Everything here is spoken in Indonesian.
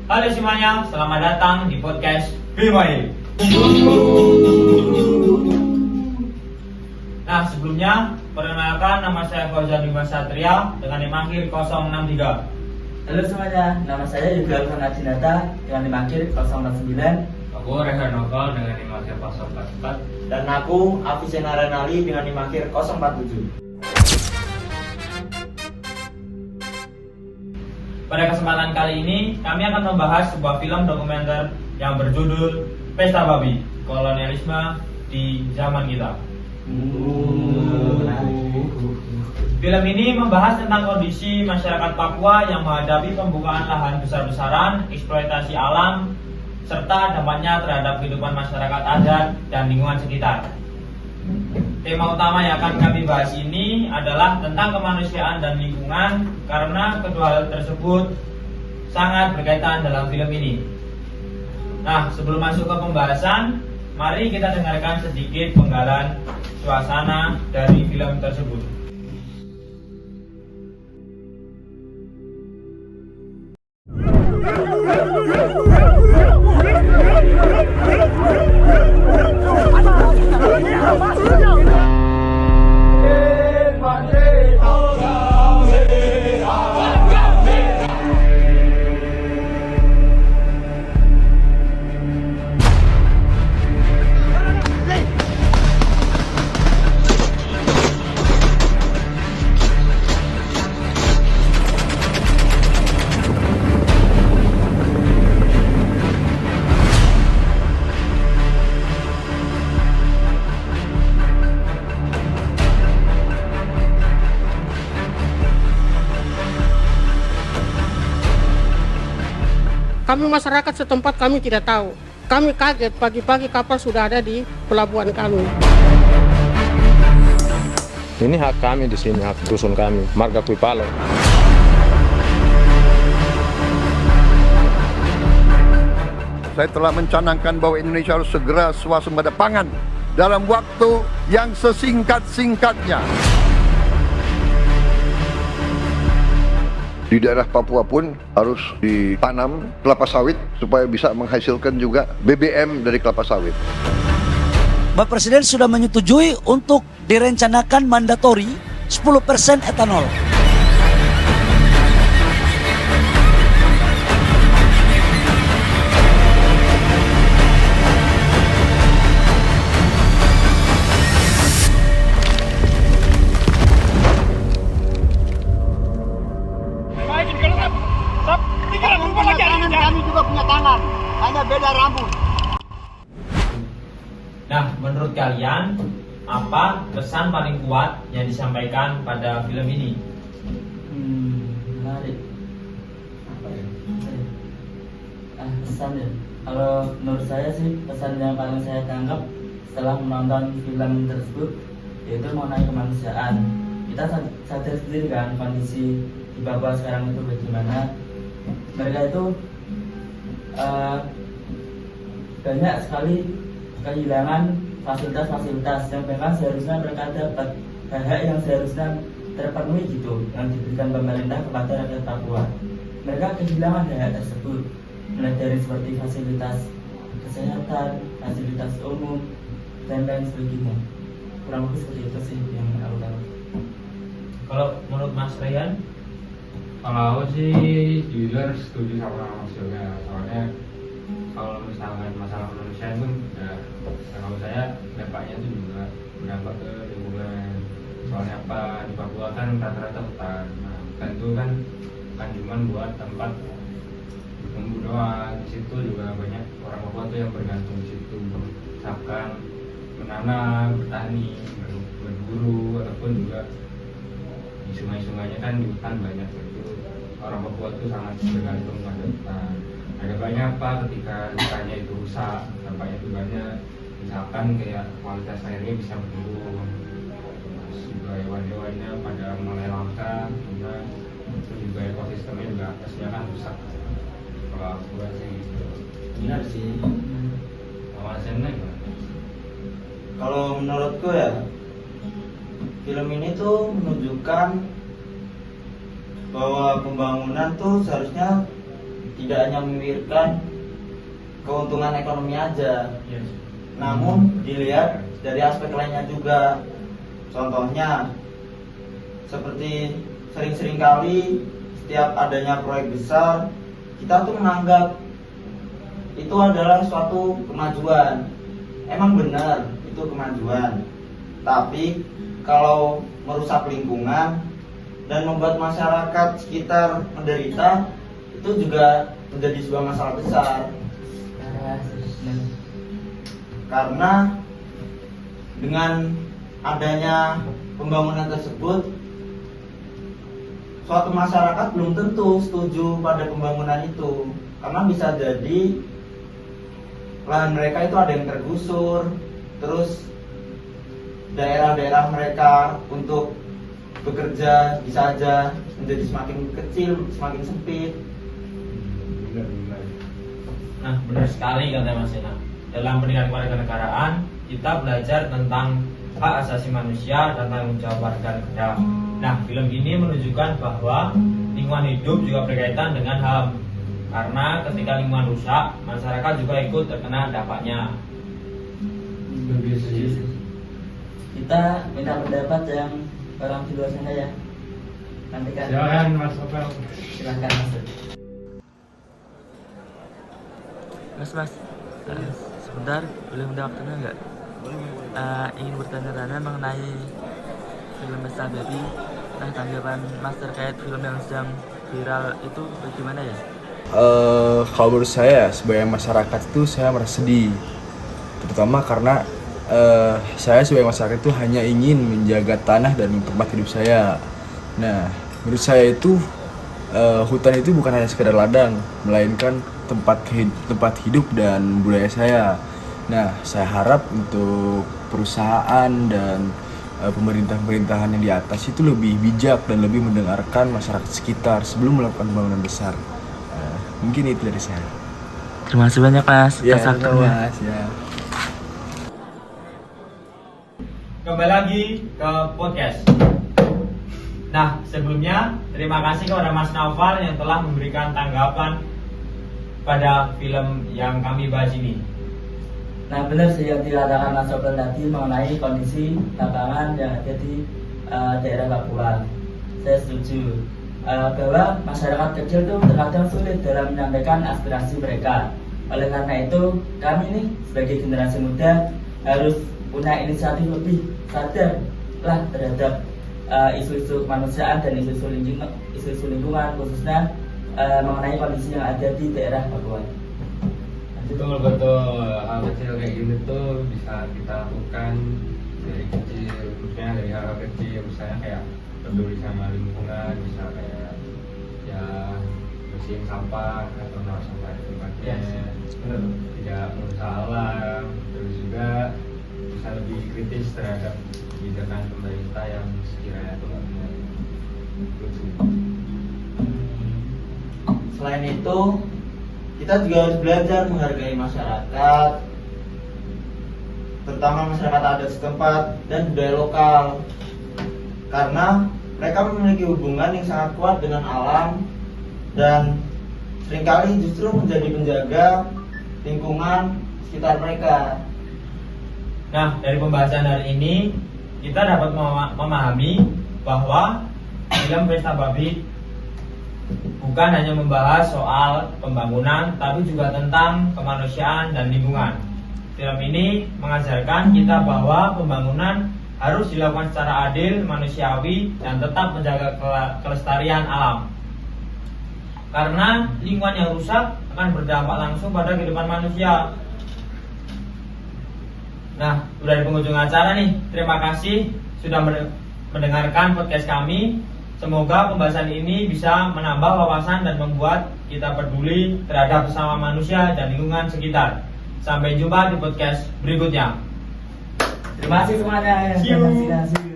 Halo semuanya, selamat datang di podcast Bimai. Nah, sebelumnya perkenalkan, nama saya Fauzan Dimas Satria dengan NIM akhir 063. Halo semuanya, nama saya Yugal Fana Dinata dengan NIM akhir 049. Aku Rehan Novel dengan NIM akhir 044. Dan aku Afisena Renali dengan NIM akhir 047. Pada kesempatan kali ini, kami akan membahas sebuah film dokumenter yang berjudul Pesta Babi, Kolonialisme di Zaman Kita. Film ini membahas tentang kondisi masyarakat Papua yang menghadapi pembukaan lahan besar-besaran, eksploitasi alam, serta dampaknya terhadap kehidupan masyarakat adat dan lingkungan sekitar. Tema utama yang akan kami bahas ini adalah tentang kemanusiaan dan lingkungan, karena kedua hal tersebut sangat berkaitan dalam film ini. Nah, sebelum masuk ke pembahasan, mari kita dengarkan sedikit penggalan suasana dari film tersebut. Kami masyarakat setempat kami tidak tahu. Kami kaget pagi-pagi kapal sudah ada di pelabuhan kami. Ini hak kami di sini, hak dusun kami, Marga Kuipalo. Saya telah mencanangkan bahwa Indonesia harus segera swasembada pangan dalam waktu yang sesingkat-singkatnya. Di daerah Papua pun harus ditanam kelapa sawit supaya bisa menghasilkan juga BBM dari kelapa sawit. Bapak Presiden sudah menyetujui untuk direncanakan mandatori 10% etanol. Kami juga punya tangan, hanya beda rambut. Nah, menurut kalian, apa pesan paling kuat yang disampaikan pada film ini? Menarik. Apa ya? Pesan ya. Kalau menurut saya sih, pesan yang paling saya tangkap setelah menonton film tersebut yaitu mengenai kemanusiaan. Kita sadar sendiri kan kondisi di Papua sekarang itu bagaimana. Mereka itu banyak sekali kehilangan fasilitas-fasilitas yang memang seharusnya mereka dapat, hak yang seharusnya terpenuhi gitu yang diberikan pemerintah kepada rakyat Papua. Mereka kehilangan hak tersebut, mulai dari seperti fasilitas kesehatan, fasilitas umum, dan lain sebagainya. Kurang lebih seperti itu sih yang aku tahu. Kalau menurut Mas Ryan? Kalau aku sih jujur setuju sama Mas Yoga, soalnya kalau misalkan masalah kemanusiaan itu kalau saya dampaknya itu juga berdampak ke lingkungan. Soalnya apa, di Papua kan rata-rata hutan. Nah, hutan itu kan bukan cuma buat tempat tumbuh doang. Di situ juga banyak orang Papua tuh yang bergantung di situ, misalkan menanam, bertani, berburu, ataupun juga di sungai-sungainya kan di hutan banyak itu. Orang Papua itu sangat bergantung pada hutan. Ada banyak apa ketika hutannya itu rusak, dampaknya itu banyak. Misalkan kayak kualitas airnya bisa menurun, terus juga hewan-hewannya pada mulai langka, terus juga ekosistemnya juga atasnya kan rusak. Kalau aku sih gitu. Benar sih. Awasannya gimana? Kalau menurutku ya, film ini tuh menunjukkan bahwa pembangunan tuh seharusnya tidak hanya memikirkan keuntungan ekonomi aja, Yes. namun dilihat dari aspek lainnya juga. Contohnya seperti sering-sering kali setiap adanya proyek besar, kita tuh menganggap itu adalah suatu kemajuan. Emang benar itu kemajuan, tapi kalau merusak lingkungan dan membuat masyarakat sekitar menderita, itu juga menjadi sebuah masalah besar. Karena dengan adanya pembangunan tersebut, suatu masyarakat belum tentu setuju pada pembangunan itu, karena bisa jadi lahan mereka itu ada yang tergusur, terus daerah-daerah mereka untuk bekerja bisa aja menjadi semakin kecil, semakin sempit. Nah, benar sekali kata Mas Ena. Dalam pendidikan kewarganegaraan, kita belajar tentang hak asasi manusia dan tanggung jawab warga negara. Nah, film ini menunjukkan bahwa lingkungan hidup juga berkaitan dengan HAM. Karena ketika lingkungan rusak, masyarakat juga ikut terkena dampaknya. Kita minta pendapat yang orang di luar sana ya. Nanti kan. Silakan Mas Novel. Silahkan masuk. Mas, sebentar, boleh minta waktunya nggak? Ingin bertanya-tanya mengenai film Mr. Baby. Nah, tanggapan Mas terkait film yang sedang viral itu bagaimana ya? Kalau menurut saya sebagai masyarakat itu saya merasa sedih, terutama karena saya sebagai masyarakat itu hanya ingin menjaga tanah dan tempat hidup saya. Nah, menurut saya itu hutan itu bukan hanya sekedar ladang, melainkan tempat hidup dan budaya saya. Nah, saya harap untuk perusahaan dan pemerintahan yang di atas itu lebih bijak dan lebih mendengarkan masyarakat sekitar sebelum melakukan pembangunan besar. Mungkin itu dari saya. Terima kasih banyak Mas. Ya, atas waktunya. Mas. Ya. Kembali lagi ke podcast. Nah, sebelumnya terima kasih kepada Mas Naufal yang telah memberikan tanggapan pada film yang kami bahas ini. Nah, benar sih yang dikatakan Mas Sobel tadi mengenai kondisi lapangan yang ada di daerah Papua. Saya setuju bahwa masyarakat kecil itu terkadang sulit dalam menyampaikan aspirasi mereka. Oleh karena itu, kami nih sebagai generasi muda harus punya inisiatif lebih sadar lah terhadap isu-isu kemanusiaan dan isu-isu lingkungan, khususnya mengenai kondisi yang ada di daerah Papua. Betul, hal kecil kayak gini tuh bisa kita lakukan dari kecil, maksudnya dari hal kecil, misalnya kayak peduli sama lingkungan, bisa kayak ya bersihin sampah atau naruh sampah di tempatnya, tidak merusak alam, terus juga bisa lebih kritis terhadap kebijakan pemerintah yang sekiranya itu nggak benar. Selain itu, kita juga harus belajar menghargai masyarakat, terutama masyarakat adat setempat dan budaya lokal, karena mereka memiliki hubungan yang sangat kuat dengan alam dan seringkali justru menjadi penjaga lingkungan sekitar mereka. Nah, dari pembahasan hari ini kita dapat memahami bahwa film Pesta Babi bukan hanya membahas soal pembangunan, tapi juga tentang kemanusiaan dan lingkungan. Film ini mengajarkan kita bahwa pembangunan harus dilakukan secara adil, manusiawi, dan tetap menjaga kelestarian alam. Karena lingkungan yang rusak akan berdampak langsung pada kehidupan manusia. Nah, udah di penghujung acara nih. Terima kasih sudah mendengarkan podcast kami. Semoga pembahasan ini bisa menambah wawasan dan membuat kita peduli terhadap sesama manusia dan lingkungan sekitar. Sampai jumpa di podcast berikutnya. Terima kasih semuanya. See you.